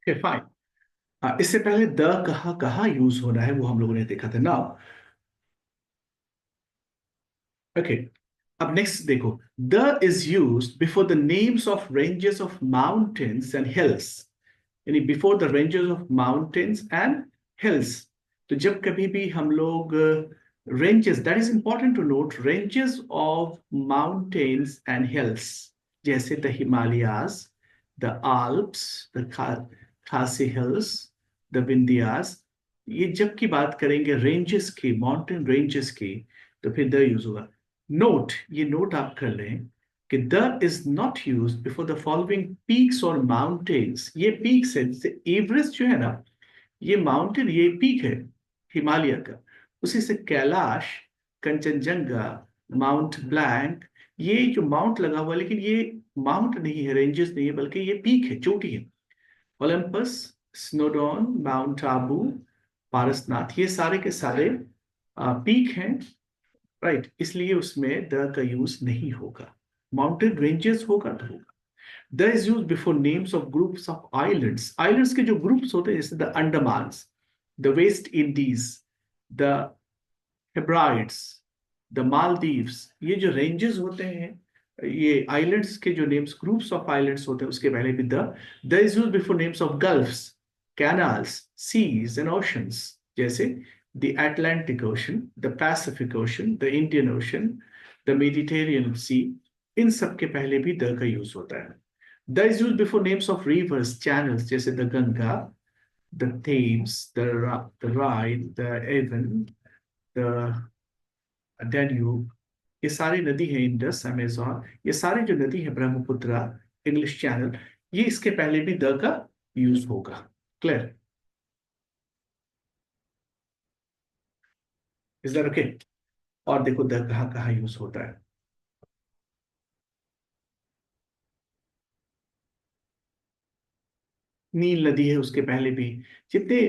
Okay fine. इससे पहले the कहाँ कहाँ यूज होना है वो हम लोगों ने देखा था ना। ओके, अब नेक्स्ट देखो। The is use before the names of ranges of mountains and hills, यानी before the ranges of mountains and hills. तो जब कभी भी हम लोग ranges, that is important to note, ranges of mountains and hills, जैसे the Himalayas, the Alps, the Khasi hills, the Vindhyas, ये जब की बात करेंगे रेंजेस की, माउंटेन रेंजेस की, तो फिर द यूज होगा। नोट, ये नोट आप कर लें कि the is not use before the following peaks और माउंटेन्स। ये पीक्स है, जैसे एवरेस्ट जो है ना, ये माउंटेन, ये पीक है हिमालय का। उसी से कैलाश, कंचनजंगा, माउंट ब्लैंक, ये जो माउंट लगा हुआ है, लेकिन ये माउंट नहीं है, रेंजेस नहीं है, बल्कि ये पीक है, चोटी है। ओलंपस, स्नोडॉन, माउंट आबू, पारसनाथ, ये सारे के सारे पीक हैं, राइट। इसलिए उसमें द का यूज नहीं होगा। माउंटेन रेंजेस होगा तो होगा। The is use before names of groups of islands. Islands के जो ग्रुप्स होते हैं, जैसे the Andamans, the West Indies, the Hebrides, the Maldives, ये जो रेंजेस होते हैं, ये आइलैंड्स के जो नेम्स, ग्रुप्स ऑफ आइलैंड्स होते हैं, उसके पहले भी the is use before names of gulfs, canals, seas and oceans, जैसे the Atlantic ocean, the Pacific ocean, the Indian ocean, the Mediterranean sea, इन सब के पहले भी द का यूज होता है। The is use before names of rivers, channels, जैसे the Ganga, the Thames, the Rhine, the Avon, the Danube, ये सारी नदी है, इंडस, अमेजोन, ये सारी जो नदी है, ब्रह्मपुत्र, इंग्लिश चैनल, ये इसके पहले भी द का यूज होगा। क्लियर? Is that okay? और देखो द कहाँ कहाँ यूज होता है। नील नदी है, उसके पहले भी जितने।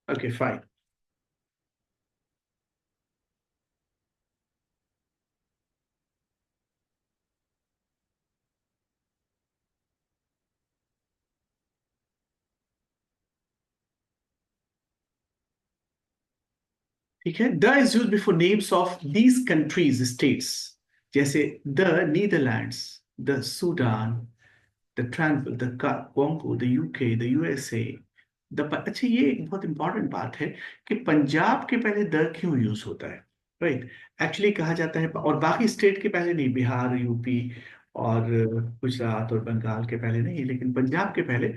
Okay fine. ठीक है, the is use before names of these countries, states, जैसे the Netherlands, the Sudan, the transfer, the Congo, the UK, the USA, the. अच्छा, ये एक बहुत इंपॉर्टेंट बात है कि पंजाब के पहले द क्यों यूज होता है, राइट। एक्चुअली कहा जाता है, और बाकी स्टेट के पहले नहीं, बिहार, यूपी और गुजरात और बंगाल के पहले नहीं, लेकिन पंजाब के पहले।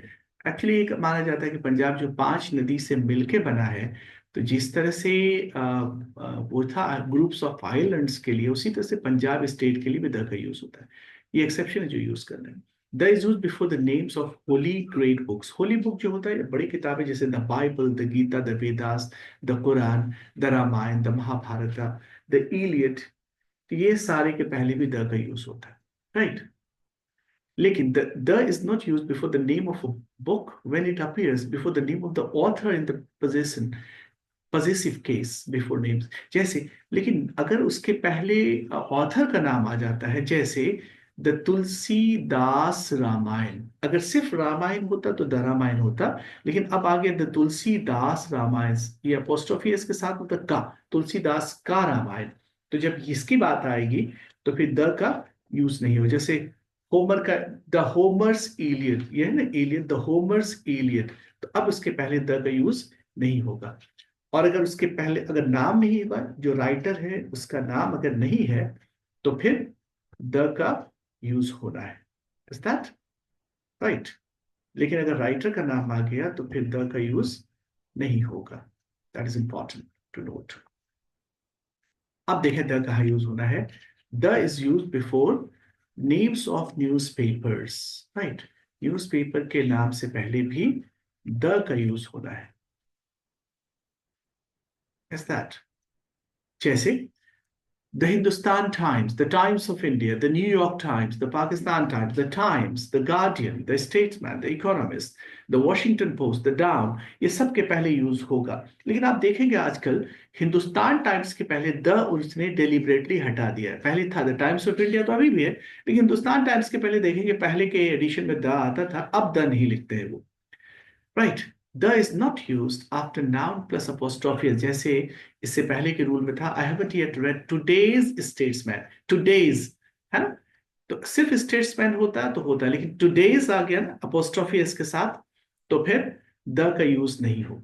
एक्चुअली एक माना जाता है कि पंजाब जो 5 नदी से मिलके बना है, तो जिस तरह से वो था ग्रुप्स ऑफ आइलैंड्स के लिए, उसी तरह से पंजाब स्टेट के लिए भी द का यूज होता है। ये एक्सेप्शन है जो यूज कर रहे हैं। The is use before the names of holy great books. Holy book जो होता है, बड़ी किताबें, जैसे the Bible, the Gita, the Vedas, the Quran, the Ramayana, the Mahabharata, the Iliad, ये सारे के पहले भी द का यूज होता है, राइट। लेकिन the is not use before the name of a book when it appears before the name of the author in the possession, possessive case before names, जैसे। लेकिन अगर उसके पहले ऑथर का नाम आ जाता है, जैसे द तुलसीदास रामायण, अगर सिर्फ रामायण होता तो द रामायण होता, लेकिन अब आ गया द तुलसीदास रामायण, ये अपोस्ट्रोफी इसके साथ होता का, तुलसीदास का रामायण। तो जब इसकी बात आएगी तो फिर द का यूज नहीं हो। जैसे होमर का, द होमर्स इलियड, ये है ना इलियड, द होमर्स इलियड, तो अब उसके पहले द का यूज नहीं होगा। और अगर उसके पहले अगर नाम नहीं हुआ, जो राइटर है उसका नाम अगर नहीं है, तो फिर द का यूज होना है। Is that right? लेकिन अगर राइटर का नाम आ गया तो फिर द का यूज नहीं होगा। That is important to note. अब देखें द कहाँ यूज होना है। The is use before names of newspapers, right. Newspaper के नाम से पहले भी द का यूज होना है। Is that? जैसे The Hindustan Times, the Times of India, the New York Times, the Pakistan Times, the Times, the Guardian, the Statesman, the Economist, the Washington Post, the Dow, ये सब के पहले use होगा। लेकिन आप देखेंगे आजकल हिंदुस्तान टाइम्स के पहले द उसने डेलिबरेटली हटा दिया है। पहले था द टाइम्स ऑफ इंडिया, तो अभी भी है, लेकिन हिंदुस्तान टाइम्स के पहले देखेंगे पहले के एडिशन में द आता था, अब द नहीं लिखते हैं वो। Right. The is not used after noun plus apostrophe, जैसे इससे पहले के रूल में था I haven't yet red today's statesman, today's, है ना। तो सिर्फ स्टेट्समैन होता तो होता, लेकिन टुडेज आ गया ना अपोस्ट्रोफी इसके साथ, तो फिर द का यूज नहीं होगा।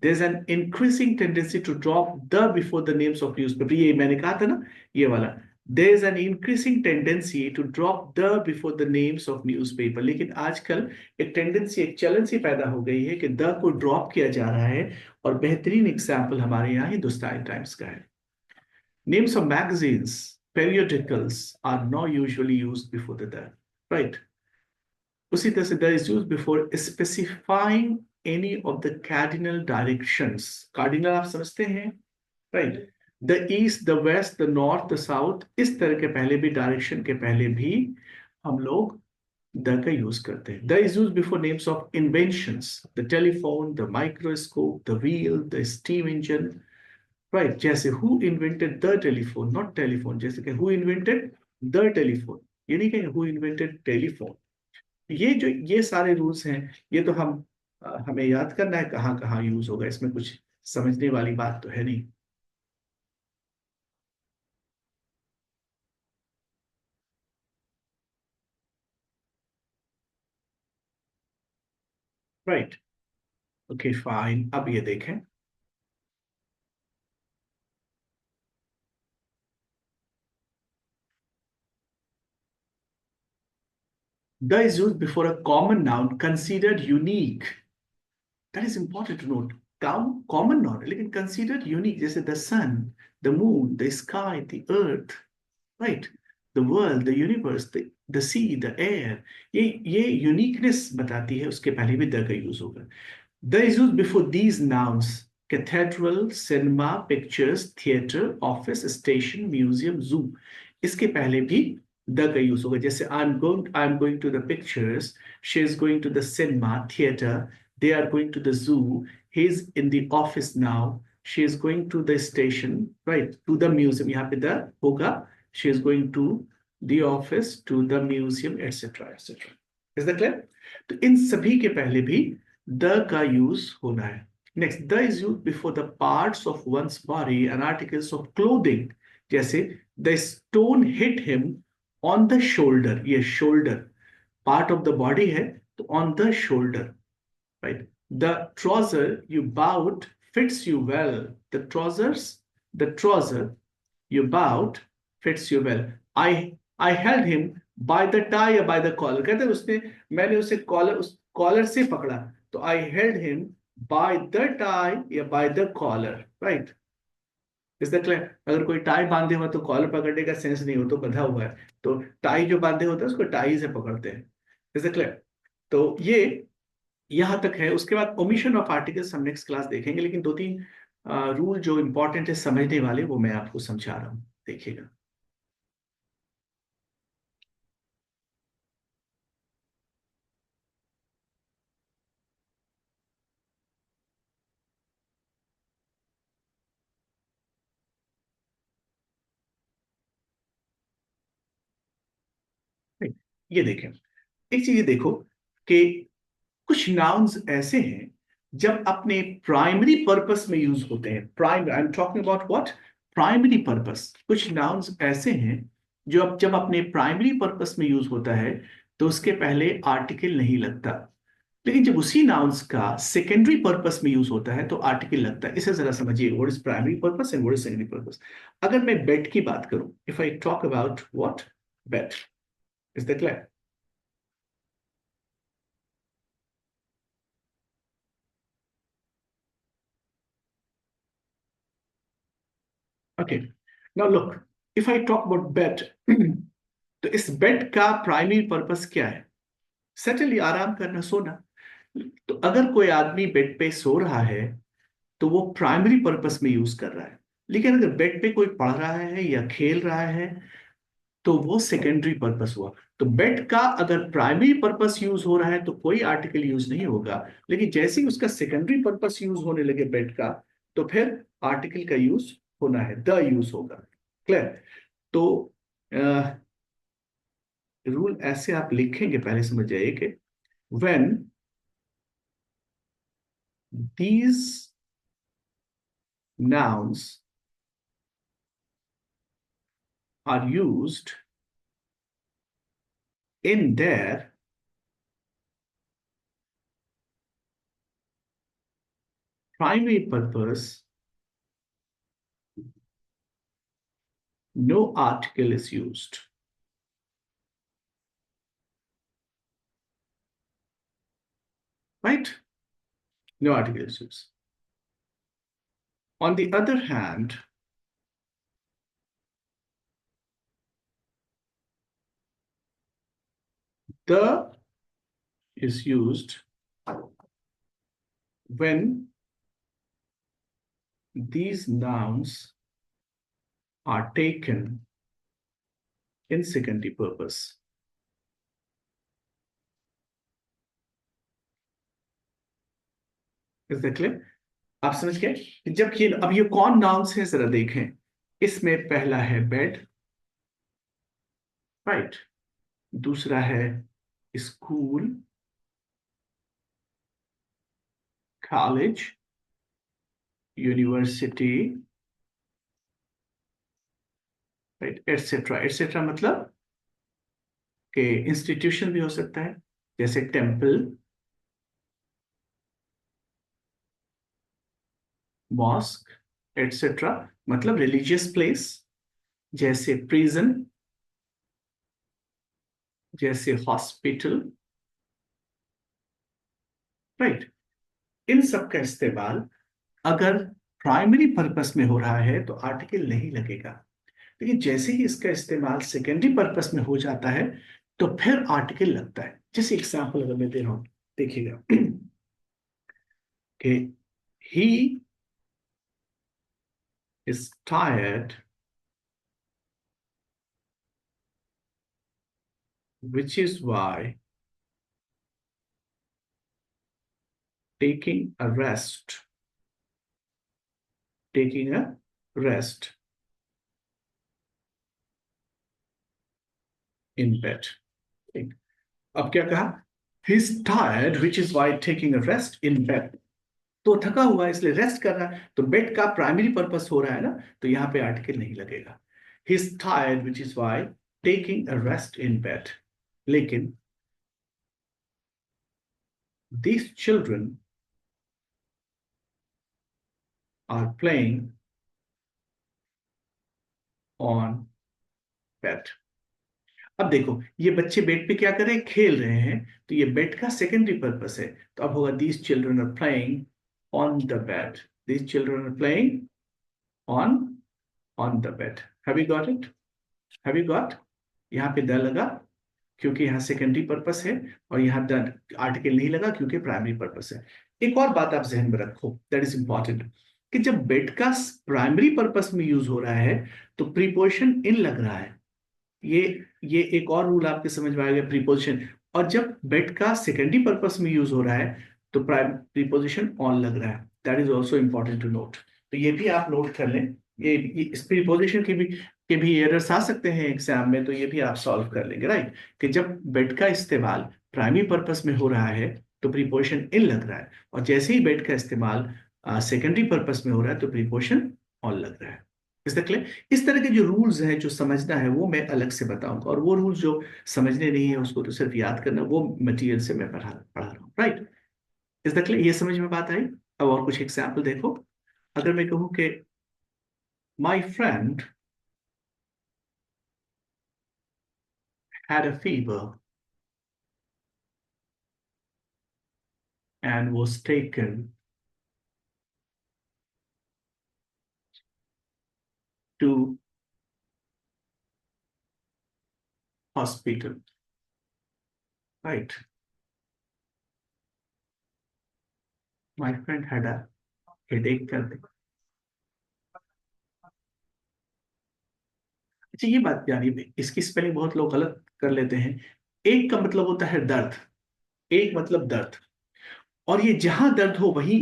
There's an increasing tendency to drop the before the names of newspaper, ये मैंने कहा था ना, ये वाला। There's an increasing tendency to drop the before the names of newspaper, लेकिन आजकल एक टेंडेंसी, एक चलन सी पैदा हो गई है कि द को ड्रॉप किया जा रहा है। और बेहतरीन एग्जाम्पल हमारे यहाँ हिंदुस्तान टाइम्स का है। Names of magazines, periodicals are not usually used before the, right? उसी तरह से the is used before specifying any of the cardinal directions. Cardinal आप समझते हैं, right. The east, the west, the north, the south, इस तरह के पहले भी, डायरेक्शन के पहले भी हम लोग द का यूज करते हैं। The is use before names of inventions, the telephone, the microscope, the wheel, the steam engine, right. जैसे who invented the telephone, not telephone, जैसे कि हु इन्वेंटेड द टेलीफोन, ये नहीं कहेंगे हु इन्वेंटेड टेलीफोन। ये सारे रूल्स हैं, ये तो हमें याद करना है कहाँ कहाँ यूज होगा, इसमें कुछ समझने वाली बात तो है नहीं। राइट। ओके फाइन, अब ये देखें। The is use before a common noun considered unique, that is important to note. Common noun लेकिन कंसीडर्ड यूनिक, जैसे the sun, the moon, the sky, the earth, right, the world, the universe, the sea, the air, ये uniqueness बताती है, उसके पहले भी the का use होगा। The is used before these nouns: cathedral, cinema, pictures, theater, office, station, museum, zoo. इसके पहले भी the का यूज होगा। जैसे I'm going to the pictures, she is going to the cinema, theater, they are going to the zoo, he is in the office now, she is going to the station, right, to the museum, यहाँ पे the होगा, she is going to the office, to the museum, etc etc। Is that clear? तो इन सभी के पहले भी the का use होना है। Next, the is use before the parts of one's body and articles of clothing, जैसे the stone hit him on the shoulder, ये shoulder part of the body है, तो on the shoulder, right. The trouser you bought fits you well, the trouser you bought fits you well. I I held him by the tie या by the collar, कहते हैं उसने, मैंने उसे collar, उस collar से पकड़ा, तो I held him by the tie या by the collar, right. Is that clear? अगर कोई टाई बांधे हुआ तो कॉलर पकड़ने का सेंस नहीं हो, तो बंधा हुआ है, तो टाई जो बांधे होते हैं उसको टाई से पकड़ते हैं। Is that clear? तो ये यहां तक है। उसके बाद ओमिशन ऑफ आर्टिकल्स हम नेक्स्ट क्लास देखेंगे, लेकिन दो तीन रूल जो इंपॉर्टेंट है समझने वाले, वो मैं आपको समझा रहा हूं, देखिएगा। ये देखें, एक चीज ये देखो कि कुछ नाउन्स ऐसे हैं जब अपने प्राइमरी पर्पस में यूज होते हैं। Prime I am talking about what, primary purpose. कुछ नाउन्स ऐसे हैं जो अब जब अपने प्राइमरी पर्पस में यूज होता है तो उसके पहले आर्टिकल नहीं लगता, लेकिन जब उसी नाउन्स का सेकेंडरी पर्पस में यूज होता है तो आर्टिकल लगता है। इसे जरा समझिए, what is primary purpose and what is secondary purpose. अगर मैं बेड की बात करूं, if I talk about what, bed, is that clear? Okay, now look, if I talk about bed, तो इस बेड का प्राइमरी पर्पस क्या है? सटनली आराम करना, सोना। तो अगर कोई आदमी बेड पे सो रहा है तो वो प्राइमरी पर्पस में यूज कर रहा है। लेकिन अगर बेड पे कोई पढ़ रहा है या खेल रहा है तो वो सेकेंडरी पर्पस हुआ। तो बेड का अगर प्राइमरी पर्पस यूज हो रहा है तो कोई आर्टिकल यूज नहीं होगा, लेकिन जैसे ही उसका सेकेंडरी पर्पस यूज होने लगे बेड का, तो फिर आर्टिकल का यूज होना है, द यूज होगा। क्लियर? तो रूल ऐसे आप लिखेंगे, पहले समझ जाइए कि when these nouns are used in their primary purpose, no article is used. Right? No article is used. On the other hand, the is used when these nouns are taken in secondary purpose. Is that clear? आप समझ गए? जब ये अब ये कौन nouns है जरा देखें। इसमें पहला है बेड, राइट, दूसरा है school, college, university, right, etcetera etcetera, मतलब कि इंस्टीट्यूशन भी हो सकता है, जैसे टेम्पल, मॉस्क, एटसेट्रा, मतलब रिलीजियस प्लेस, जैसे प्रिजन, जैसे हॉस्पिटल, राइट। इन सब का इस्तेमाल अगर प्राइमरी पर्पस में हो रहा है तो आर्टिकल नहीं लगेगा, लेकिन जैसे ही इसका इस्तेमाल सेकेंडरी पर्पस में हो जाता है तो फिर आर्टिकल लगता है। जैसे एग्जांपल अगर मैं दे रहा हूं, देखिएगा कि he is tired, which is why taking a rest, taking a rest in bed। ठीक। अब क्या कहा? He is tired, which is why taking a rest in bed। तो थका हुआ है इसलिए रेस्ट कर रहा है, तो बेड का प्राइमरी पर्पस हो रहा है ना, तो यहां पे आर्टिकल नहीं लगेगा। He is tired, which is why taking a rest in bed। लेकिन these children are playing on bed। अब देखो ये बच्चे बेड पे क्या कर रहे हैं, खेल रहे हैं, तो ये बेड का सेकेंडरी पर्पस है। तो अब होगा these children are playing on the bed, these children are playing on on the bed. Have you got it? Have you got? यहाँ पे द लगा क्योंकि यहाँ सेकेंडरी पर्पस है, और यहाँ द आर्टिकल नहीं लगा क्योंकि प्राइमरी पर्पस है। एक और बात आप जहन में रखो, दैट इज इंपॉर्टेंट, कि जब बेड का प्राइमरी पर्पस में यूज हो रहा है तो प्रीपोजिशन इन लग रहा है। ये ये एक और रूल आपके समझ में आएगा, प्रीपोजिशन। और जब बेड का सेकेंडरी पर्पस में यूज हो रहा है तो प्रीपोजिशन ऑन लग रहा है। That is also important to note. तो ये भी आप नोट कर लें। ये इस प्रीपोजिशन के भी एरर्स आ सकते हैं एग्जाम में, तो ये भी आप सॉल्व कर लेंगे, राइट। कि जब बेड का इस्तेमाल प्राइमरी पर्पस में हो रहा है तो प्रीपोजिशन इन लग रहा है, और जैसे ही बेड का इस्तेमाल सेकेंडरी पर्पस में हो रहा है तो प्रीपोजिशन ऑन लग रहा है। Is the clear? इस तरह के जो रूल्स हैं जो समझना है वो मैं अलग से बताऊंगा, और वो रूल्स जो समझने नहीं है उसको तो सिर्फ याद करना, वो मटेरियल से मैं पढ़ा रहा हूँ, राइट। Is the clear? ये समझ में बात आई? अब और कुछ एग्जाम्पल देखो। अगर मैं कहूँ कि my friend had a fever and was taken to hospital, right? My friend had a headache कर दे, अच्छा ये बात जानिए, इसकी स्पेलिंग बहुत लोग गलत कर लेते हैं। एक का मतलब होता है दर्द, एक मतलब दर्द, और ये जहां दर्द हो वहीं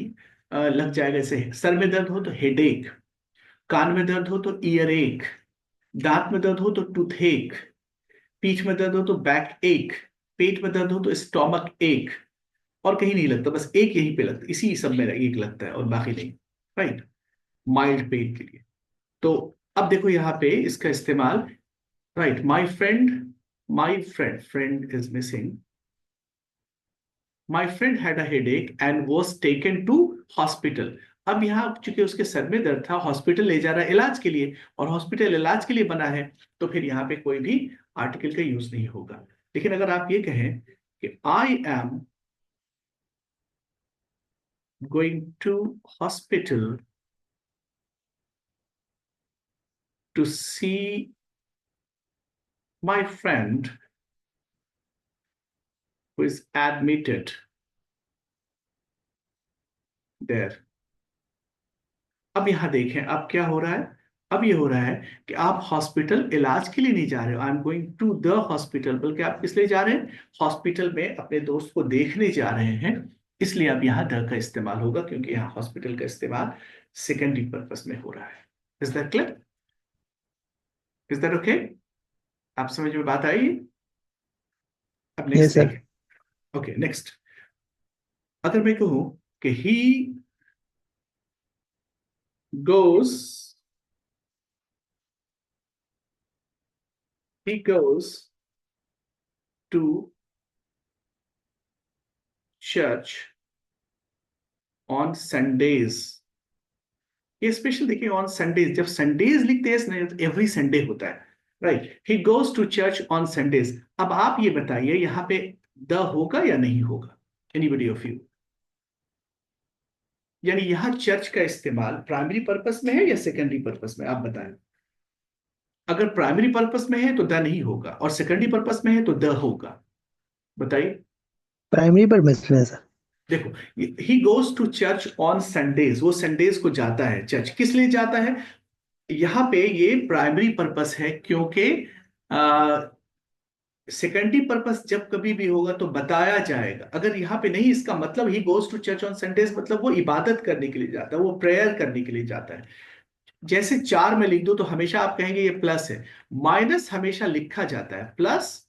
लग जाएगा। जैसे सर में दर्द हो तो हेडेक, कान में दर्द हो तो ईयर एक, दांत में दर्द हो तो टूथ एक, पीठ में दर्द हो तो बैक एक, पेट में दर्द हो तो स्टोमक एक। और कहीं नहीं लगता, बस एक यहीं पे लगता, इसी सब में एक लगता है और बाकी नहीं। राइट, माइल्ड पेन के लिए। तो अब देखो यहाँ पे इसका इस्तेमाल। Right, my friend, friend is missing, my friend had a headache and was taken to hospital. अब यहाँ चूंकि उसके सर में दर्द था, हॉस्पिटल ले जा रहा है इलाज के लिए, और हॉस्पिटल इलाज के लिए बना है, तो फिर यहाँ पे कोई भी आर्टिकल का यूज नहीं होगा। लेकिन अगर आप ये कहें कि I am going to hospital to see my friend who is admitted there. अब यहां देखें, अब क्या हो रहा है। अब ये हो रहा है कि आप हॉस्पिटल इलाज के लिए नहीं जा रहे हो, I am going to the hospital, बल्कि आप किस लिए जा रहे हैं, हॉस्पिटल में अपने दोस्त को देखने जा रहे हैं। इसलिए अब यहाँ द का इस्तेमाल होगा, क्योंकि यहाँ हॉस्पिटल का इस्तेमाल सेकेंडरी पर्पस में हो रहा है। Is that clear? Is that okay? आप समझ में बात आई? अब यस नेक्स्ट सर। देखें। Okay, next. अगर मैं कहूं कि goes he goes to church on Sundays। ये स्पेशल देखिए, ऑन संडेज, जब संडेज लिखते हैं तो एवरी संडे होता है। Right, he goes to church on Sundays. अब आप ये बताइए यहाँ पे द होगा या नहीं होगा, एनीबडी ऑफ यू? यानी यहाँ चर्च का इस्तेमाल प्राइमरी पर्पस में है या सेकेंडरी पर्पस में, आप बताएं। अगर प्राइमरी पर्पस में है तो द नहीं होगा, और सेकेंडरी पर्पस में है तो द होगा। बताइए। प्राइमरी पर मिस में सर। देखो, he goes to church on Sundays, वो संडेज को जाता है चर्च, किस लिए जाता है? यहाँ पे ये प्राइमरी पर्पस है, क्योंकि सेकेंडरी पर्पस जब कभी भी होगा तो बताया जाएगा। अगर यहाँ पे नहीं, इसका मतलब he goes to church on Sundays मतलब वो इबादत करने के लिए जाता है, वो प्रेयर करने के लिए जाता है। जैसे चार में लिख दो तो हमेशा आप कहेंगे ये प्लस है, माइनस हमेशा लिखा जाता है, प्लस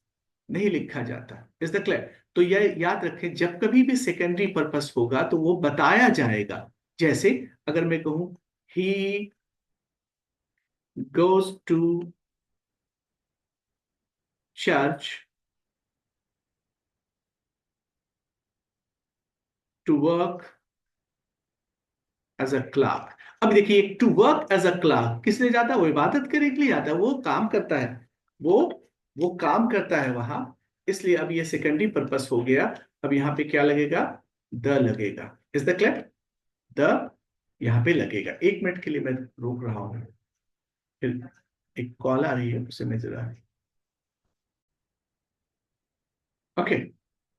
नहीं लिखा जाता। Is the clear? तो यह याद रखें, जब कभी भी सेकेंडरी पर्पस होगा तो वो बताया जाएगा। जैसे अगर मैं कहूं ही goes to church to work as a clerk। अब देखिए, to work as a clerk किस लिए जाता है? वो इबादत करने के लिए जाता है, वो काम करता है, वो वो काम करता है वहां। इसलिए अब ये सेकेंडरी पर्पस हो गया। अब यहाँ पे क्या लगेगा? द लगेगा। Is the clear? द यहाँ पे लगेगा। एक मिनट के लिए मैं रोक रहा हूँ, फिर एक कॉल आ रही है, उसे मैं जरा। ओके,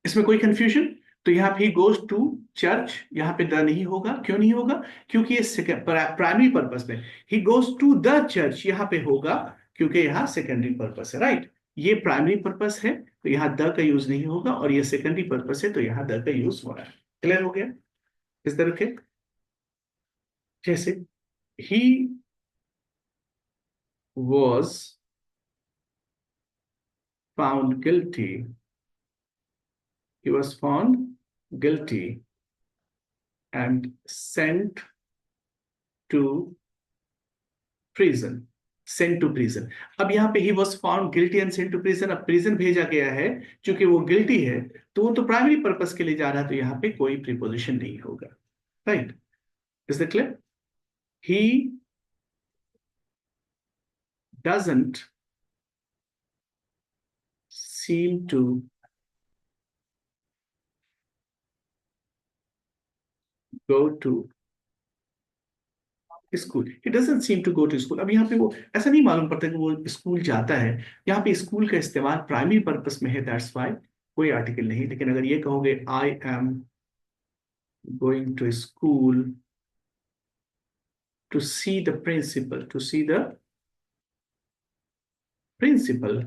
इसमें कोई कंफ्यूजन? तो यहाँ पे गोज टू चर्च, यहाँ पे द नहीं होगा। क्यों नहीं होगा? क्योंकि ये प्राइमरी पर्पस में। He goes to the church यहाँ पे होगा, क्योंकि यहाँ सेकेंडरी पर्पस है। राइट, ये प्राइमरी पर्पस है तो यहाँ द का यूज नहीं होगा, और ये सेकेंडरी पर्पस है तो यहाँ द का यूज हो रहा है। क्लियर हो गया? इस तरह के, जैसे he was found guilty, he was found guilty and sent to prison। Sent to prison. अब यहाँ पे he was found guilty and sent to prison, अब प्रिजन भेजा गया है, क्योंकि वो गिल्टी है, तो वो तो प्राइमरी पर्पस के लिए जा रहा है, तो यहाँ पे कोई प्रीपोजिशन नहीं होगा। Right, is the clear? He doesn't seem to go to school, he doesn't seem to go to school. अब यहाँ पे वो ऐसा नहीं मालूम पड़ता कि वो स्कूल जाता है। यहाँ पे स्कूल का इस्तेमाल प्राइमरी पर्पस में है, दैट्स वाई कोई आर्टिकल नहीं। लेकिन अगर ये कहोगे I am going to school to see the principal, to see the principal.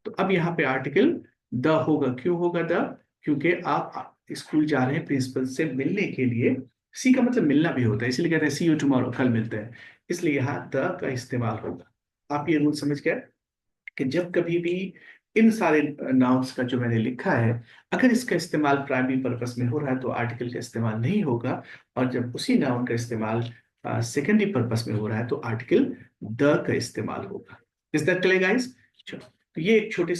तो अब यहाँ पे आर्टिकल द होगा। क्यों होगा द? क्योंकि आप स्कूल जा रहे हैं प्रिंसिपल से मिलने के लिए। सी का मतलब मिलना भी होता है, इसलिए कहते हैं सी यू टुमारो, कल मिलते हैं। इसलिए यहाँ द का इस्तेमाल होगा। आप ये रूल समझ गए कि जब कभी भी इन सारे नाउन्स का जो मैंने लिखा है, अगर इसका इस्तेमाल प्राइमरी पर्पस में हो रहा है तो आर्टिकल का इस्तेमाल नहीं होगा, और जब उसी नाउन का इस्तेमाल सेकेंडरी पर्पस में हो रहा है तो आर्टिकल द का इस्तेमाल होगा। Is that clear guys? चलो, तो ये एक छोटी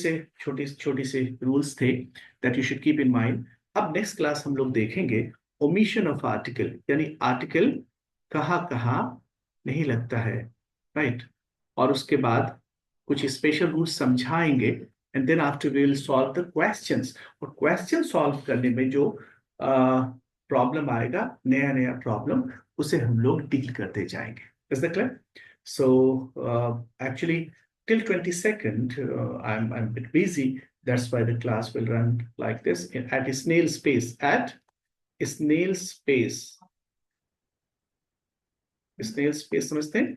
से रूल्स थे that you should keep in mind. अब नेक्स्ट क्लास हम लोग देखेंगे ओमिशन ऑफ आर्टिकल, यानी आर्टिकल कहाँ कहाँ नहीं लगता है, राइट? और उसके बाद कुछ स्पेशल रूल्स समझाएंगे, and then after we will solve the questions. और क्वेश्चन सॉल्व करने में जो प्रॉब्लम आएगा, नया नया प्रॉब्लम, उसे हम लोग डील करते जाएंगे। Is that clear? So actually till 22nd, I'm a bit busy. That's why the class will run like this at snail space. At snail space. snail space समझते हैं?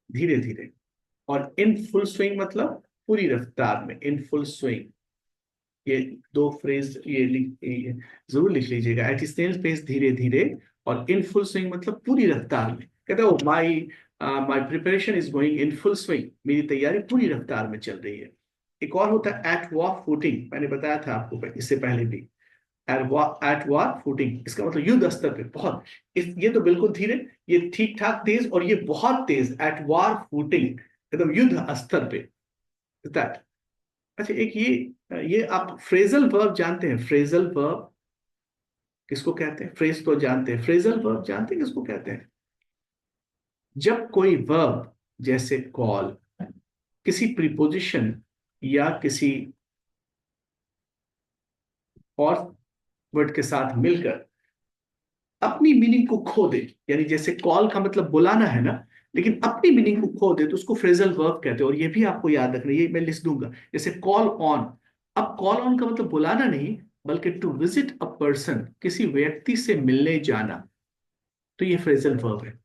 धीरे धीरे। और इन फुल स्विंग मतलब पूरी रफ्तार में, इन फुल स्विंग। ये दो फ्रेज ये जरूर लिख लीजिएगा। एट स्नेल पेस, धीरे धीरे, और इन फुल स्विंग मतलब पूरी रफ्तार में। कहते हो my my preparation is going in full swing, मेरी तैयारी पूरी रफ्तार में चल रही है। एक और होता है एट वॉर फुटिंग, मैंने बताया था आपको इससे पहले भी। एट वॉर फुटिंग इसका मतलब युद्ध स्तर पे बहुत। ये तो बिल्कुल धीरे, ये ठीक ठाक तेज, और ये बहुत तेज, एट वॉर फुटिंग, एकदम युद्ध स्तर पे। दैट। अच्छा, एक ये आप फ्रेजल वर्ब जानते हैं? फ्रेजल वर्ब किसको कहते हैं? फ्रेज तो जानते हैं, फ्रेजल वर्ब जानते हैं किसको कहते हैं? जब कोई वर्ब जैसे कॉल किसी प्रीपोजिशन या किसी और वर्ड के साथ मिलकर अपनी मीनिंग को खो दे, यानी जैसे कॉल का मतलब बुलाना है ना, लेकिन अपनी मीनिंग को खो दे, तो उसको फ्रेजल वर्ब कहते हैं। और ये भी आपको याद रखना, ये मैं लिख दूंगा, जैसे कॉल ऑन। अब कॉल ऑन का मतलब बुलाना नहीं, बल्कि टू विजिट अ पर्सन, किसी व्यक्ति से मिलने जाना, तो ये फ्रेजल वर्ब है।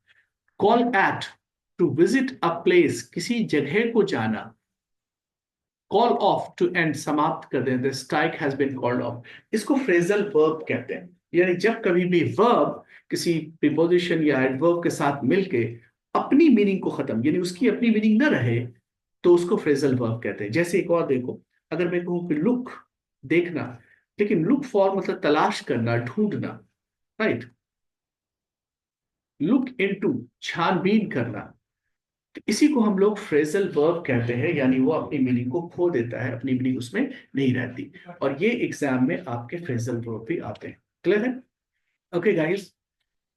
Call at, to visit a place, किसी जगह को जाना। कॉल ऑफ, टू एंड, समाप्त कर दें, the strike has been called off, इसको फ्रेजल वर्ब कहते हैं। यानी जब कभी भी वर्ब किसी प्रीपोजिशन या एडवर्ब के साथ मिलके अपनी मीनिंग को खत्म, यानी उसकी अपनी मीनिंग न रहे, तो उसको फ्रेजल वर्ब कहते हैं। जैसे एक और देखो, अगर मैं कहूं कि लुक, देखना, लेकिन लुक फॉर मतलब तलाश करना, ढूंढना, राइट? लुक इनटू, छानबीन करना। तो इसी को हम लोग फ्रेजल वर्ब कहते हैं, यानी वो अपनी मीनिंग को खो देता है, अपनी मीनिंग उसमें नहीं रहती। और ये एग्जाम में आपके फ्रेजल वर्ब भी आते हैं। क्लियर है? ओके गाइस,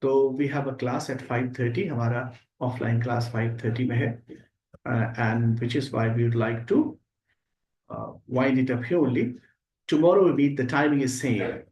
तो we have a class at 5:30, हमारा ऑफलाइन क्लास 5:30 में है, and which is why we would like to wind it up here only. Tomorrow will be the timing is same.